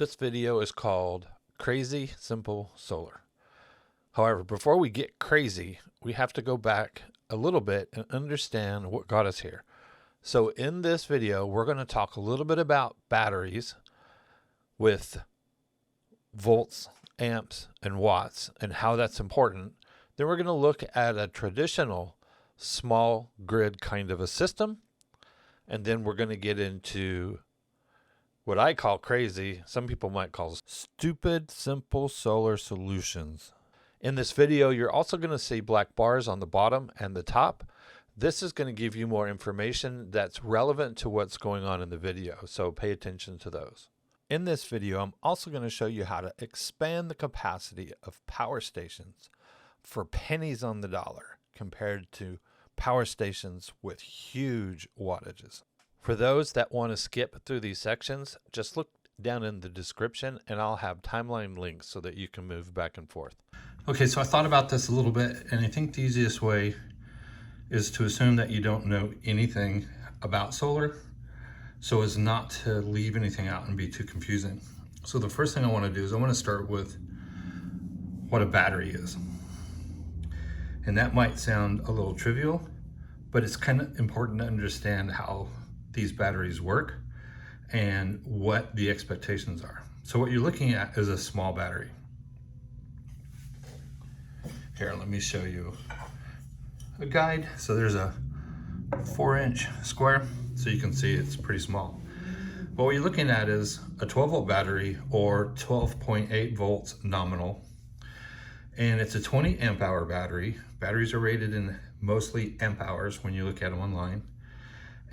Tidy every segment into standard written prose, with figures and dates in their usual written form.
This video is called Crazy Simple Solar. However, before we get crazy, we have to go back a little bit and understand what got us here. So in this video, we're going to talk a little bit about batteries with volts, amps, and watts and how that's important. Then we're going to look at a traditional small grid kind of a system. And then we're going to get into what I call crazy, some people might call stupid simple solar solutions. In this video, you're also going to see black bars on the bottom and the top. This is going to give you more information that's relevant to what's going on in the video, so pay attention to those. In this video, I'm also going to show you how to expand the capacity of power stations for pennies on the dollar compared to power stations with huge wattages. For those that want to skip through these sections, just look down in the description and I'll have timeline links so that you can move back and forth. Okay, so I thought about this a little bit, and I think the easiest way is to assume that you don't know anything about solar so as not to leave anything out and be too confusing. So the first thing I want to do is I want to start with what a battery is. And that might sound a little trivial, but it's kind of important to understand how these batteries work and what the expectations are. So what you're looking at is a small battery. Here, let me show you a guide. So there's a 4-inch square, so you can see it's pretty small. But what you're looking at is a 12-volt battery or 12.8 volts nominal. And it's a 20 amp hour battery. Batteries are rated in mostly amp hours when you look at them online.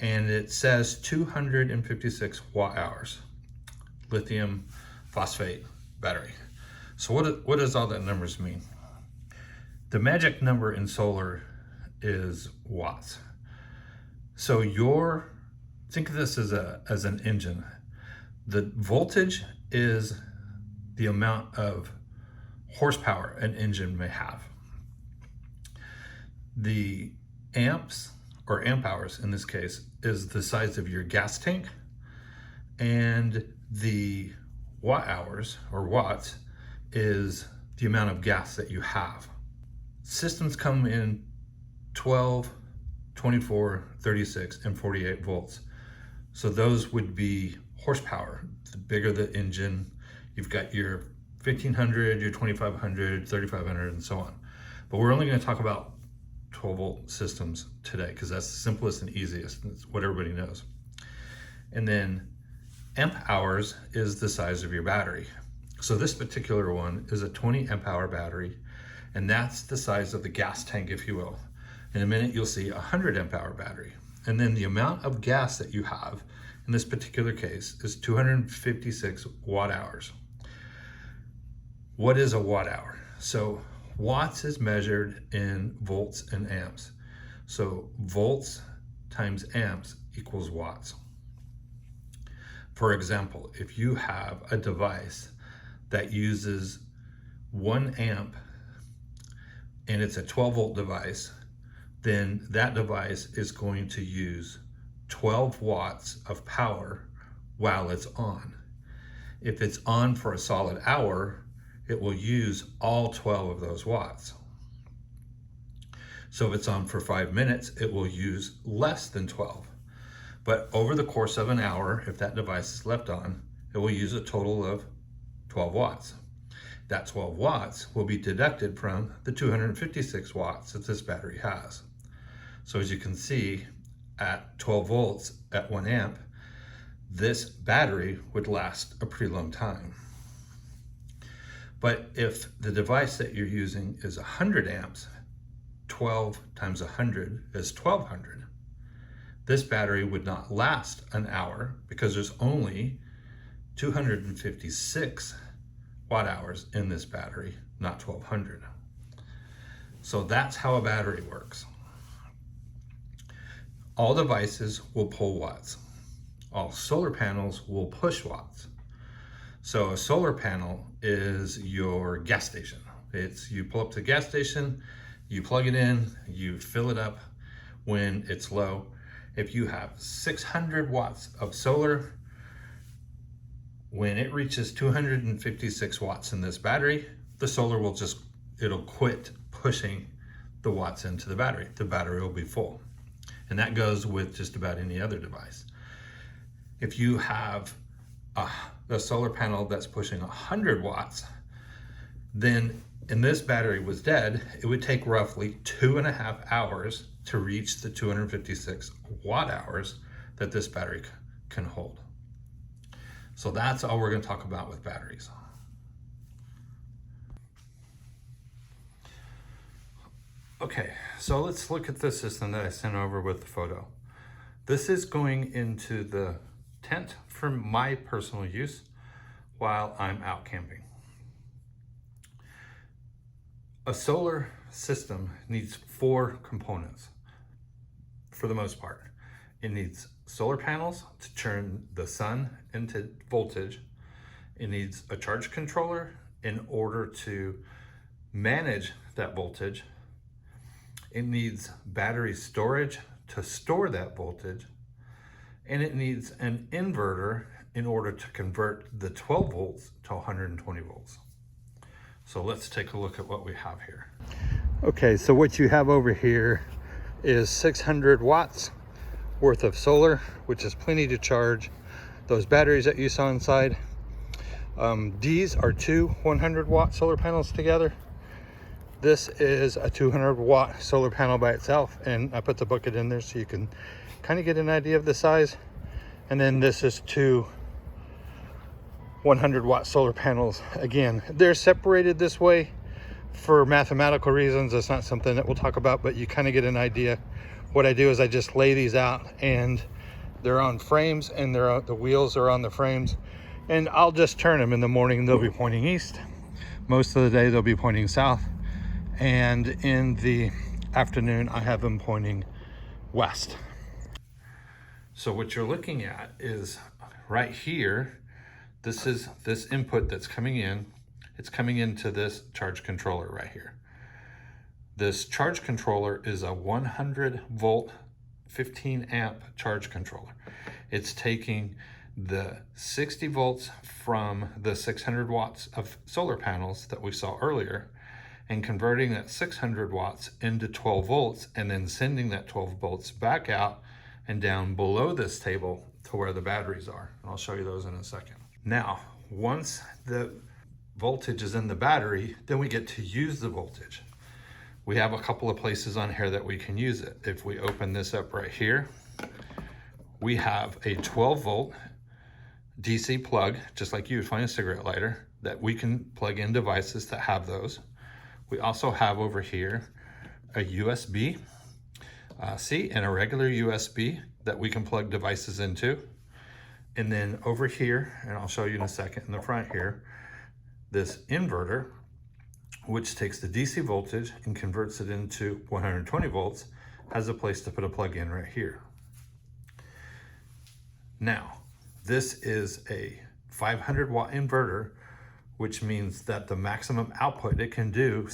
And it says 256 watt hours, lithium phosphate battery. So what does all that numbers mean? The magic number in solar is watts. So think of this as an engine. The voltage is the amount of horsepower an engine may have. The amps, or amp hours in this case, is the size of your gas tank, and the watt hours or watts is the amount of gas that you have. Systems come in 12, 24, 36, and 48 volts. So those would be horsepower. The bigger the engine, you've got your 1500, your 2500, 3500, and so on. But we're only going to talk about 12-volt systems today because that's the simplest and easiest. It's what everybody knows. And then amp hours is the size of your battery. So this particular one is a 20 amp hour battery, and that's the size of the gas tank, if you will. In a minute, you'll see a 100 amp hour battery. And then the amount of gas that you have in this particular case is 256 watt hours. What is a watt hour? So watts is measured in volts and amps. So volts times amps equals watts. For example, if you have a device that uses 1 amp and it's a 12-volt device, then that device is going to use 12 watts of power while it's on. If it's on for a solid hour, it will use all 12 of those watts. So if it's on for 5 minutes, it will use less than 12. But over the course of an hour, if that device is left on, it will use a total of 12 watts. That 12 watts will be deducted from the 256 watts that this battery has. So as you can see, at 12 volts at 1 amp, this battery would last a pretty long time. But if the device that you're using is 100 amps, 12 times 100 is 1200. This battery would not last an hour because there's only 256 watt hours in this battery, not 1200. So that's how a battery works. All devices will pull watts. All solar panels will push watts. So a solar panel is your gas station. You pull up to the gas station, you plug it in, you fill it up when it's low. If you have 600 watts of solar, When it reaches 256 watts in this battery, the solar will it'll quit pushing the watts into the battery. The battery will be full. And that goes with just about any other device. If you have a solar panel that's pushing 100 watts, then and this battery was dead, it would take roughly 2.5 hours to reach the 256 watt hours that this battery can hold. So that's all we're going to talk about with batteries. Okay, so let's look at the system that I sent over with the photo. This is going into the tent for my personal use while I'm out camping. A solar system needs 4 components for the most part. It needs solar panels to turn the sun into voltage. It needs a charge controller in order to manage that voltage. It needs battery storage to store that voltage. And it needs an inverter in order to convert the 12 volts to 120 volts. So let's take a look at what we have here. Okay, so what you have over here is 600 watts worth of solar, which is plenty to charge those batteries that you saw inside. These are 2 100-watt solar panels together. This is a 200-watt solar panel by itself, and I put the bucket in there so you can kind of get an idea of the size. And then this is 2 100-watt solar panels. Again, they're separated this way for mathematical reasons. It's not something that we'll talk about, but you kind of get an idea. What I do is I just lay these out, and they're on frames, and the wheels are on the frames, and I'll just turn them. In the morning they'll be pointing east, most of the day they'll be pointing south, and in the afternoon I have them pointing west. So what you're looking at is right here, this is this input that's coming in. It's coming into this charge controller right here. This charge controller is a 100 volt, 15 amp charge controller. It's taking the 60 volts from the 600 watts of solar panels that we saw earlier and converting that 600 watts into 12 volts and then sending that 12 volts back out and down below this table to where the batteries are. And I'll show you those in a second. Now, once the voltage is in the battery, then we get to use the voltage. We have a couple of places on here that we can use it. If we open this up right here, we have a 12 volt DC plug, just like you would find a cigarette lighter, that we can plug in devices that have those. We also have over here a USB C and a regular USB that we can plug devices into. And then over here, and I'll show you in a second in the front here, this inverter, which takes the DC voltage and converts it into 120 volts, has a place to put a plug in right here. Now, this is a 500 watt inverter, which means that the maximum output it can do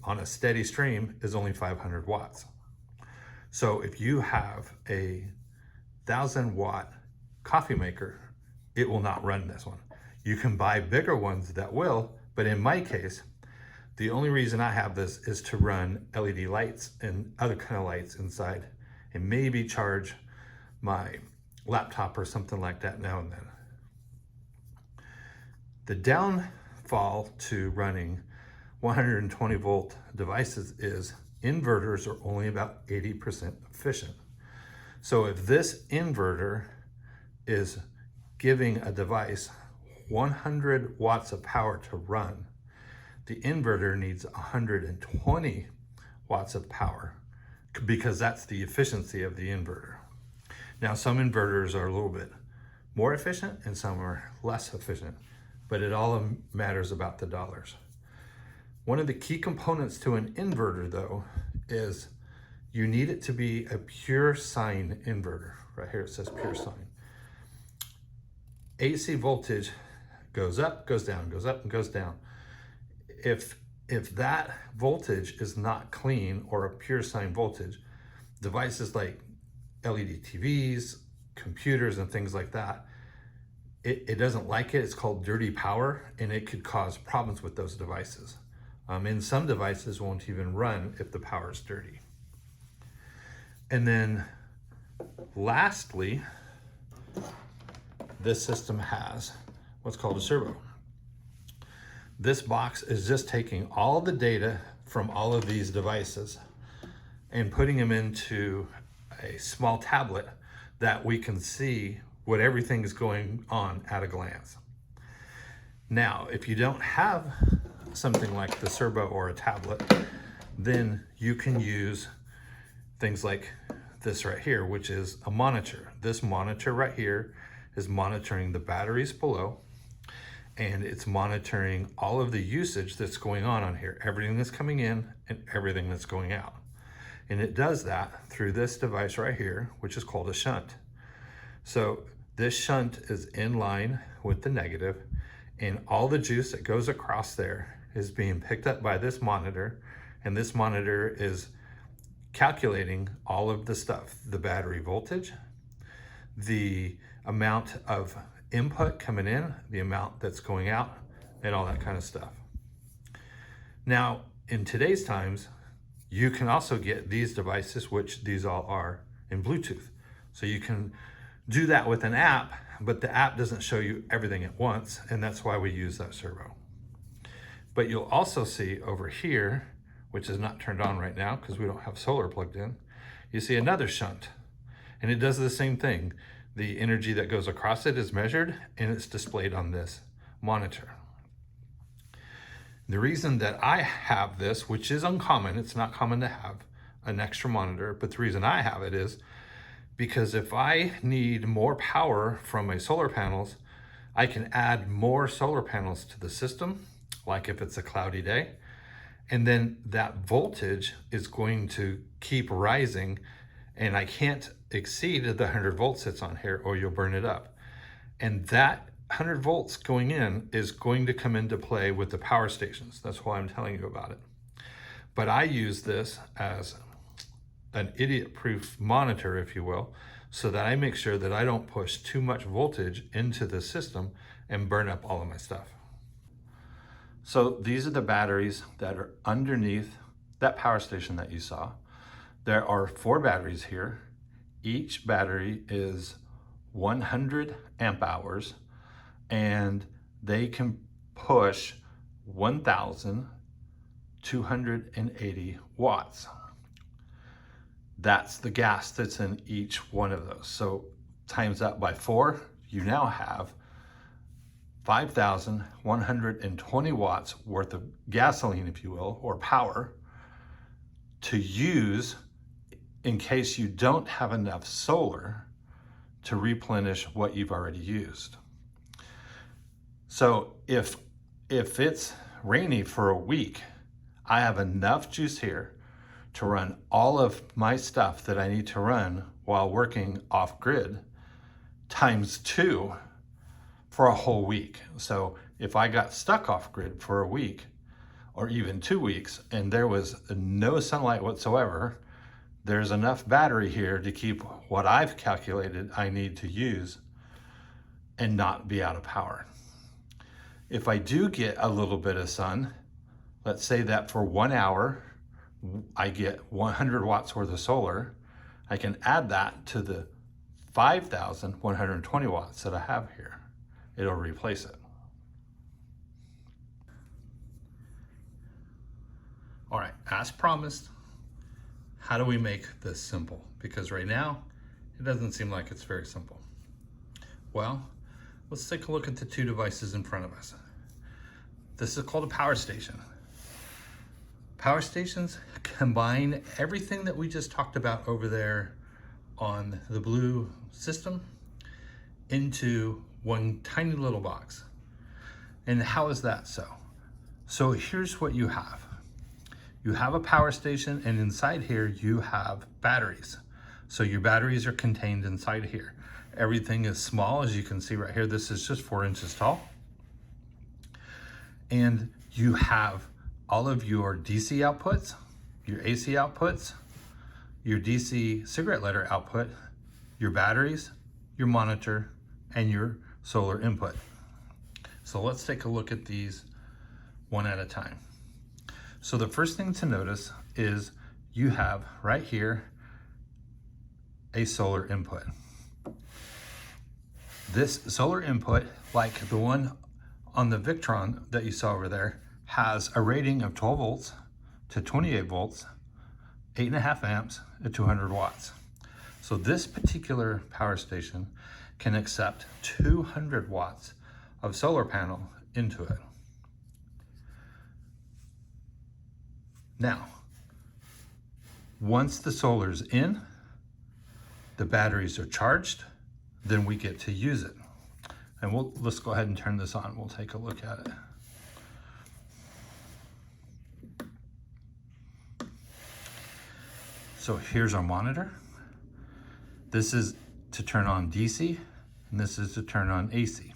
on a steady stream is only 500 watts. So if you have a 1,000 watt coffee maker, it will not run this one. You can buy bigger ones that will, but in my case, the only reason I have this is to run LED lights and other kind of lights inside and maybe charge my laptop or something like that now and then. The downfall to running 120 volt devices is inverters are only about 80% efficient. So if this inverter is giving a device 100 watts of power to run, the inverter needs 120 watts of power because that's the efficiency of the inverter. Now, some inverters are a little bit more efficient and some are less efficient, but it all matters about the dollars. One of the key components to an inverter, though, is you need it to be a pure sine inverter. Right here it says pure sine. AC voltage goes up, goes down, goes up, and goes down. If that voltage is not clean or a pure sine voltage, devices like LED TVs, computers, and things like that, it doesn't like it. It's called dirty power, and it could cause problems with those devices. And some devices won't even run if the power is dirty. And then lastly, this system has what's called a servo. This box is just taking all the data from all of these devices and putting them into a small tablet that we can see what everything is going on at a glance. Now, if you don't have something like the servo or a tablet, then you can use things like this right here, which is a monitor. This monitor right here is monitoring the batteries below, and it's monitoring all of the usage that's going on here, everything that's coming in and everything that's going out. And it does that through this device right here, which is called a shunt. So this shunt is in line with the negative, and all the juice that goes across there is being picked up by this monitor, and this monitor is calculating all of the stuff, the battery voltage, the amount of input coming in, the amount that's going out, and all that kind of stuff. Now, in today's times, you can also get these devices, which these all are, in Bluetooth. So you can do that with an app, but the app doesn't show you everything at once, and that's why we use that servo. But you'll also see over here, which is not turned on right now because we don't have solar plugged in, you see another shunt, and it does the same thing. The energy that goes across it is measured, and it's displayed on this monitor. The reason that I have this, which is uncommon, it's not common to have an extra monitor, but the reason I have it is because if I need more power from my solar panels, I can add more solar panels to the system, like if it's a cloudy day, and then that voltage is going to keep rising, and I can't exceed the 100 volts that's on here or you'll burn it up. And that 100 volts going in is going to come into play with the power stations. That's why I'm telling you about it. But I use this as an idiot-proof monitor, if you will, so that I make sure that I don't push too much voltage into the system and burn up all of my stuff. So these are the batteries that are underneath that power station that you saw. There are 4 batteries here. Each battery is 100 amp hours, and they can push 1,280 watts. That's the gas that's in each one of those. So times that by 4, you now have 5,120 watts worth of gasoline, if you will, or power to use in case you don't have enough solar to replenish what you've already used. So if it's rainy for a week, I have enough juice here to run all of my stuff that I need to run while working off grid times 2 for a whole week. So if I got stuck off grid for a week or even 2 weeks and there was no sunlight whatsoever, there's enough battery here to keep what I've calculated I need to use and not be out of power. If I do get a little bit of sun, let's say that for 1 hour, I get 100 watts worth of solar, I can add that to the 5,120 watts that I have here. It'll replace it. All right, as promised, how do we make this simple? Because right now, it doesn't seem like it's very simple. Well, let's take a look at the 2 devices in front of us. This is called a power station. Power stations combine everything that we just talked about over there on the blue system into one tiny little box. And how is that so? So here's what you have. You have a power station, and inside here you have batteries. So your batteries are contained inside here. Everything is small, as you can see right here. This is just 4 inches tall. And you have all of your DC outputs, your AC outputs, your DC cigarette lighter output, your batteries, your monitor, and your solar input. So let's take a look at these one at a time. So the first thing to notice is you have right here a solar input. This solar input, like the one on the Victron that you saw over there, has a rating of 12 volts to 28 volts, 8.5 amps at 200 watts. So this particular power station can accept 200 watts of solar panel into it. Now, once the solar's in, the batteries are charged, then we get to use it. And let's go ahead and turn this on. We'll take a look at it. So here's our monitor. This is to turn on DC, and this is to turn on AC.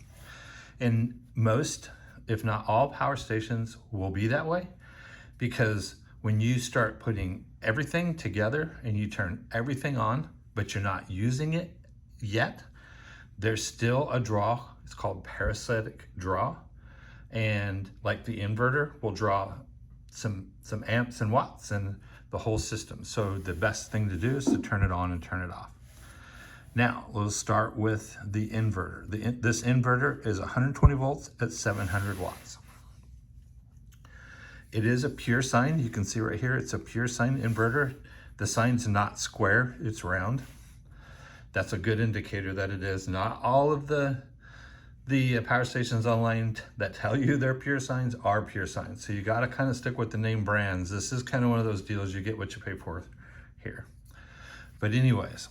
And most, if not all, power stations will be that way, because when you start putting everything together and you turn everything on, but you're not using it yet, there's still a draw. It's called parasitic draw. And like the inverter will draw some amps and watts and the whole system. So the best thing to do is to turn it on and turn it off. Now, let's start with the inverter. This inverter is 120 volts at 700 watts. It is a pure sine. You can see right here, it's a pure sine inverter. The sine's not square, it's round. That's a good indicator that it is. Not all of the power stations online that tell you they're pure sines are pure sines. So you gotta kind of stick with the name brands. This is kind of one of those deals, you get what you pay for here. But anyways,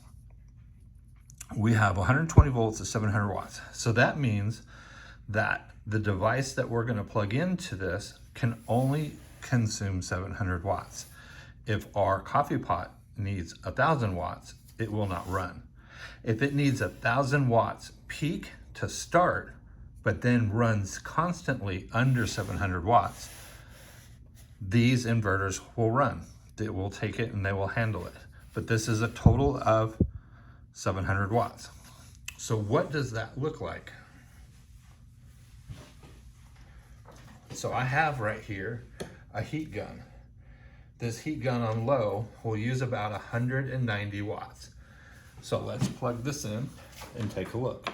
we have 120 volts at 700 watts. So that means that the device that we're gonna plug into this can only consume 700 watts. If our coffee pot needs 1,000 watts, it will not run. If it needs 1,000 watts peak to start, but then runs constantly under 700 watts, these inverters will run. They will take it and they will handle it. But this is a total of 700 watts. So what does that look like? So I have right here a heat gun. This heat gun on low will use about 190 watts. So let's plug this in and take a look.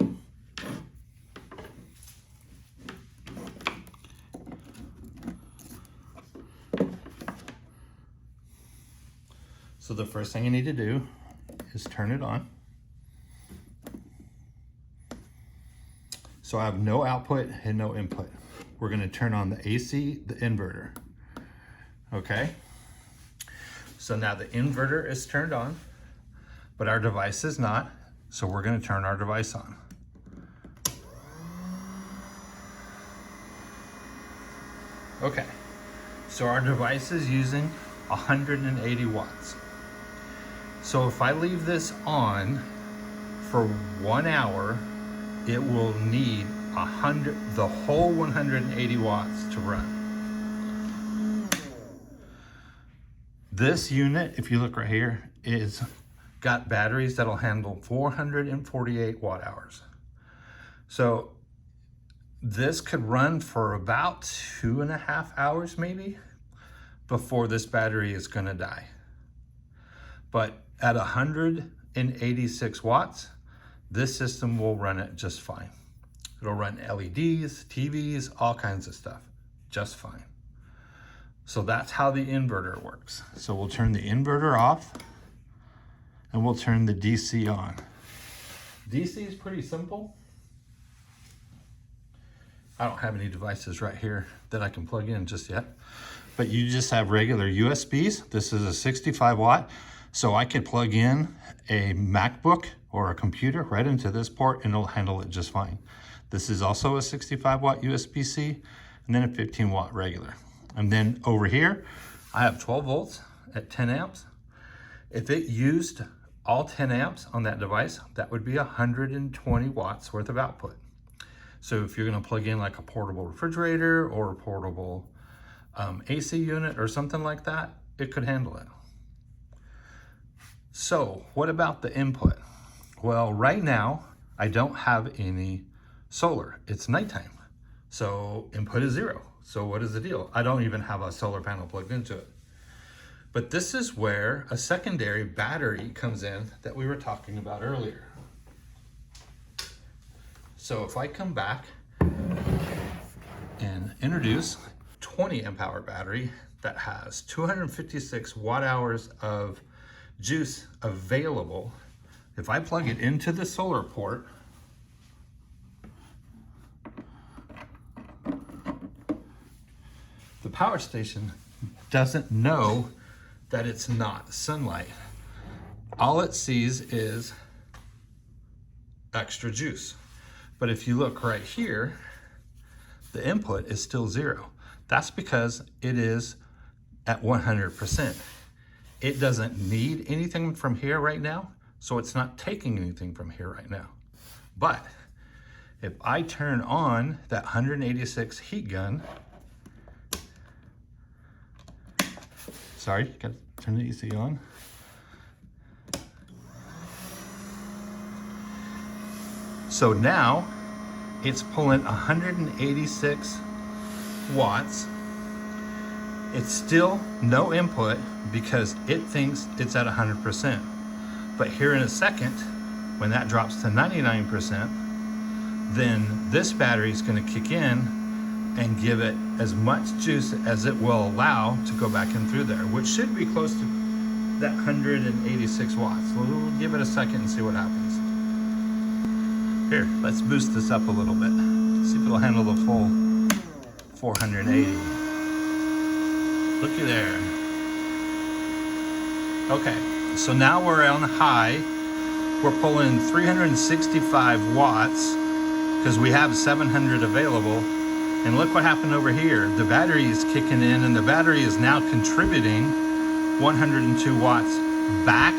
So the first thing you need to do is turn it on. So I have no output and no input. We're going to turn on the AC, the inverter. Okay. So now the inverter is turned on, but our device is not. So we're going to turn our device on. Okay. So our device is using 180 watts. So if I leave this on for 1 hour, it will need the whole 180 watts to run. This unit, if you look right here, is got batteries that'll handle 448 watt hours. So this could run for about 2.5 hours maybe before this battery is gonna die. But at 186 watts, this system will run it just fine. It'll run LEDs, TVs, all kinds of stuff, just fine. So that's how the inverter works. So we'll turn the inverter off and we'll turn the DC on. DC is pretty simple. I don't have any devices right here that I can plug in just yet, but you just have regular USBs. This is a 65 watt. So I could plug in a MacBook or a computer right into this port and it'll handle it just fine. This is also a 65 watt USB-C and then a 15 watt regular. And then over here, I have 12 volts at 10 amps. If it used all 10 amps on that device, that would be 120 watts worth of output. So if you're gonna plug in like a portable refrigerator or a portable AC unit or something like that, it could handle it. So what about the input? Well, right now, I don't have any solar. It's nighttime. So input is 0. So what is the deal? I don't even have a solar panel plugged into it. But this is where a secondary battery comes in that we were talking about earlier. So if I come back and introduce 20 amp hour battery that has 256 watt hours of juice available, if I plug it into the solar port, the power station doesn't know that it's not sunlight. All it sees is extra juice. But if you look right here, the input is still 0. That's because it is at 100%. It doesn't need anything from here right now, so it's not taking anything from here right now. But if I turn on that 186 heat gun, sorry, gotta turn the AC on. So now it's pulling 186 watts. It's still no input because it thinks it's at 100%. But here in a second, when that drops to 99%, then this battery is going to kick in and give it as much juice as it will allow to go back in through there, which should be close to that 186 watts. We'll give it a second and see what happens. Here, let's boost this up a little bit. See if it'll handle the full 480. Looky there. Okay, so now we're on high. We're pulling 365 watts because we have 700 available. And look what happened over here. The battery is kicking in and the battery is now contributing 102 watts back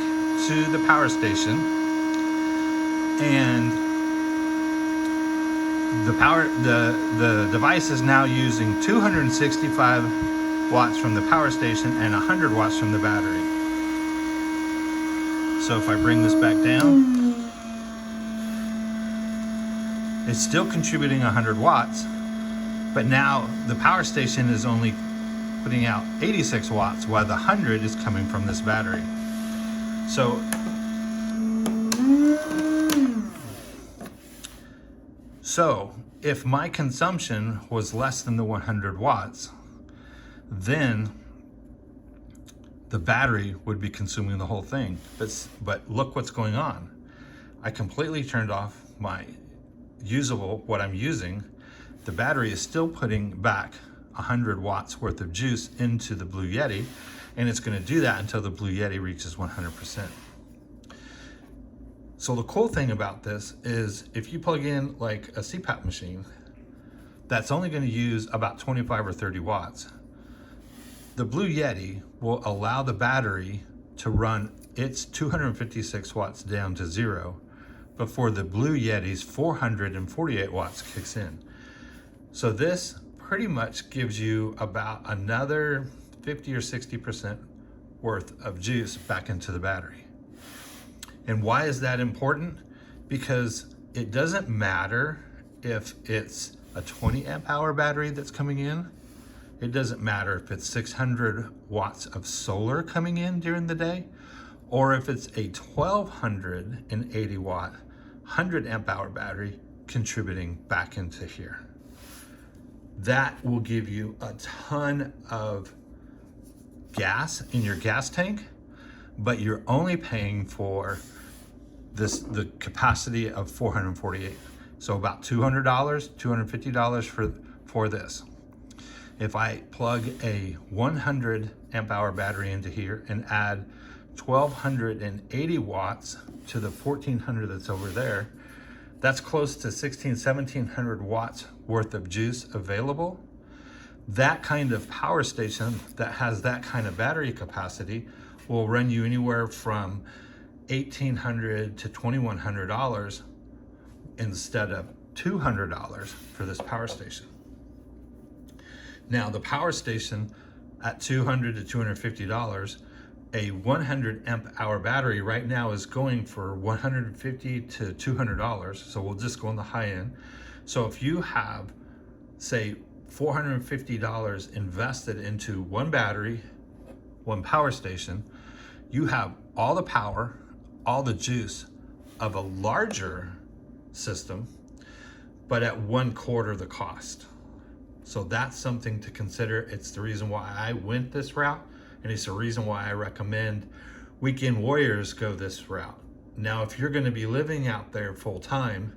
to the power station. And the device is now using 265 watts from the power station and 100 watts from the battery. So if I bring this back down, it's still contributing 100 watts, but now the power station is only putting out 86 watts while the 100 is coming from this battery. So if my consumption was less than the 100 watts, then the battery would be consuming the whole thing. But look what's going on. I completely turned off my what I'm using. The battery is still putting back 100 watts worth of juice into the Blue Yeti, and it's going to do that until the Blue Yeti reaches 100%. So the cool thing about this is if you plug in like a CPAP machine, that's only going to use about 25 or 30 watts. The Blue Yeti will allow the battery to run its 256 watts down to 0 before the Blue Yeti's 448 watts kicks in. So this pretty much gives you about another 50 or 60% worth of juice back into the battery. And why is that important? Because it doesn't matter if it's a 20 amp hour battery that's coming in. It doesn't matter if it's 600 watts of solar coming in during the day, or if it's a 1280 watt, 100 amp hour battery contributing back into here. That will give you a ton of gas in your gas tank, but you're only paying for the capacity of 448. So about $200, $250 for this. If I plug a 100 amp hour battery into here and add 1280 watts to the 1400 that's over there, that's close to 1700 watts worth of juice available. That kind of power station that has that kind of battery capacity will run you anywhere from $1,800 to $2,100 instead of $200 for this power station. Now the power station at $200 to $250, a 100 amp hour battery right now is going for $150 to $200. So we'll just go on the high end. So if you have, say, $450 invested into one battery, one power station, you have all the power, all the juice of a larger system, but at 1/4 the cost. So that's something to consider. It's the reason why I went this route, and it's the reason why I recommend weekend warriors go this route. Now, if you're going to be living out there full time,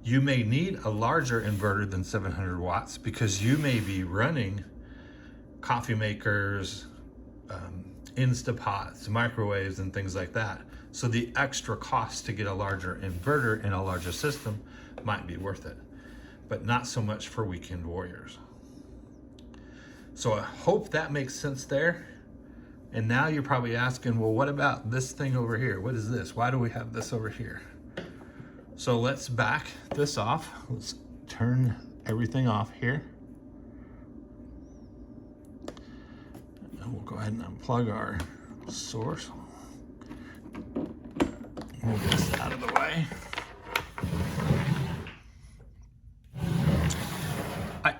you may need a larger inverter than 700 watts because you may be running coffee makers, Instapots, microwaves, and things like that. So the extra cost to get a larger inverter in a larger system might be worth it, but not so much for weekend warriors. So I hope that makes sense there. And now you're probably asking, well, what about this thing over here? What is this? Why do we have this over here? So let's back this off. Let's turn everything off here. And we'll go ahead and unplug our source. Move this out of the way.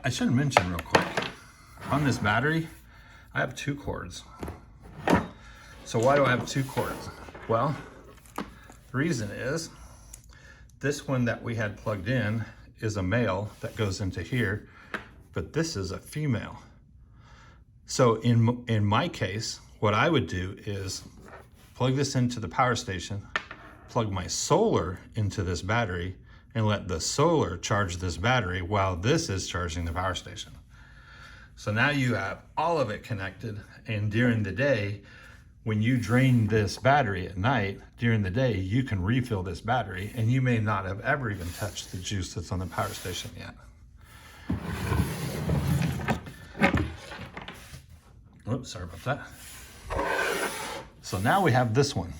I should mention real quick, on this battery, I have 2 cords. So why do I have 2 cords? Well, the reason is this one that we had plugged in is a male that goes into here, but this is a female. So in my case, what I would do is plug this into the power station, plug my solar into this battery, and let the solar charge this battery while this is charging the power station. So now you have all of it connected, and during the day, when you drain this battery at night, during the day, you can refill this battery, and you may not have ever even touched the juice that's on the power station yet. Oops, sorry about that. So now we have this one.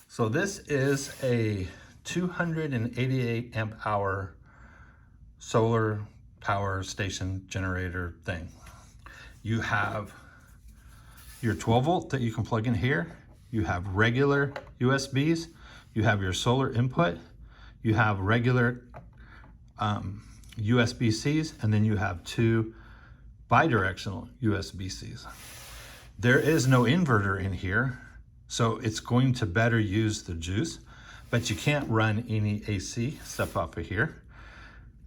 So this is a 288 amp hour solar power station generator thing. You have your 12 volt that you can plug in here. You have regular USBs. You have your solar input. You have regular USB-Cs, and then you have 2 bidirectional USB-Cs. There is no inverter in here, so it's going to better use the juice, but you can't run any AC stuff off of here.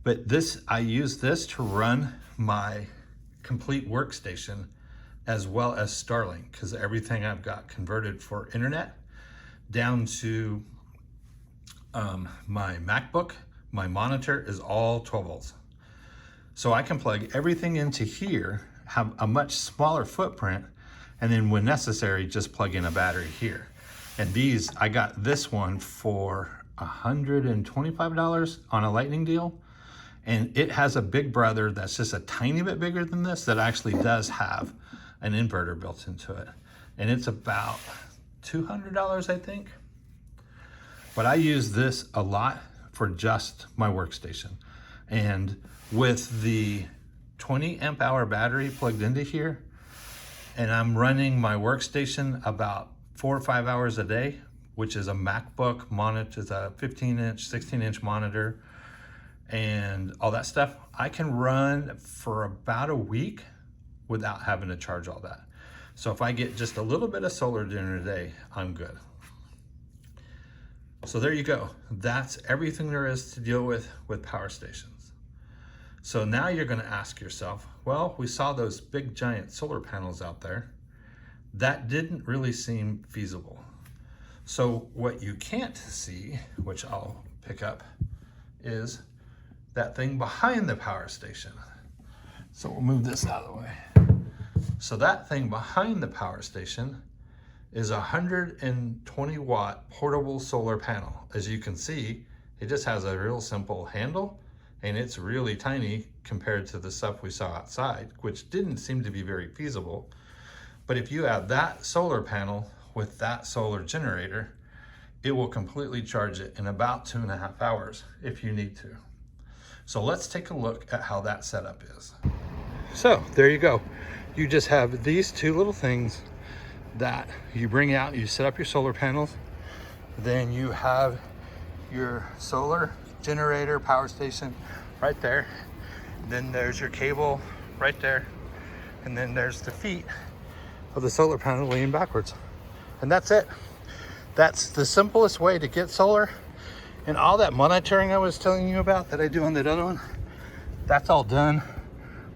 But this, I use this to run my complete workstation as well as Starlink, because everything I've got converted for internet down to my MacBook, my monitor is all 12 volts. So I can plug everything into here, have a much smaller footprint, and then when necessary, just plug in a battery here. And these, I got this one for $125 on a lightning deal. And it has a big brother that's just a tiny bit bigger than this that actually does have an inverter built into it. And it's about $200, I think. But I use this a lot for just my workstation. And with the 20 amp hour battery plugged into here, and I'm running my workstation about 4 or 5 hours a day, which is a MacBook monitor, it's a 15-inch, 16-inch monitor, and all that stuff, I can run for about a week without having to charge all that. So if I get just a little bit of solar during the day, I'm good. So there you go. That's everything there is to deal with power stations. So now you're going to ask yourself, well, we saw those big giant solar panels out there. That didn't really seem feasible. So what you can't see, which I'll pick up, is that thing behind the power station. So we'll move this out of the way. So that thing behind the power station is a 120 watt portable solar panel. As you can see, it just has a real simple handle, and it's really tiny compared to the stuff we saw outside, which didn't seem to be very feasible. But if you have that solar panel with that solar generator, it will completely charge it in about 2.5 hours if you need to. So let's take a look at how that setup is. So there you go. You just have these 2 little things that you bring out, you set up your solar panels, then you have your solar generator, power station right there. Then there's your cable right there. And then there's the feet of the solar panel leaning backwards. And that's it. That's the simplest way to get solar. And all that monitoring I was telling you about that I do on that other one, that's all done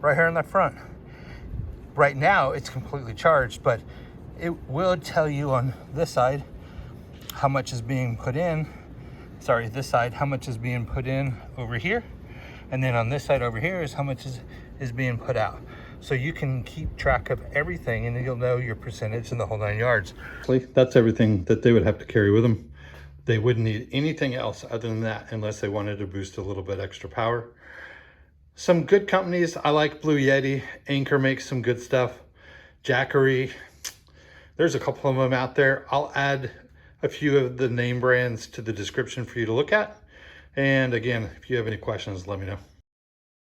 right here in the front. Right now it's completely charged, but it will tell you on this side how much is being put in. Sorry, this side, how much is being put in over here. And then on this side over here is how much is being put out. So you can keep track of everything and you'll know your percentage in the whole 9 yards. That's everything that they would have to carry with them. They wouldn't need anything else other than that unless they wanted to boost a little bit extra power. Some good companies, I like Blue Yeti. Anchor makes some good stuff. Jackery, there's a couple of them out there. I'll add a few of the name brands to the description for you to look at. And again, if you have any questions, let me know.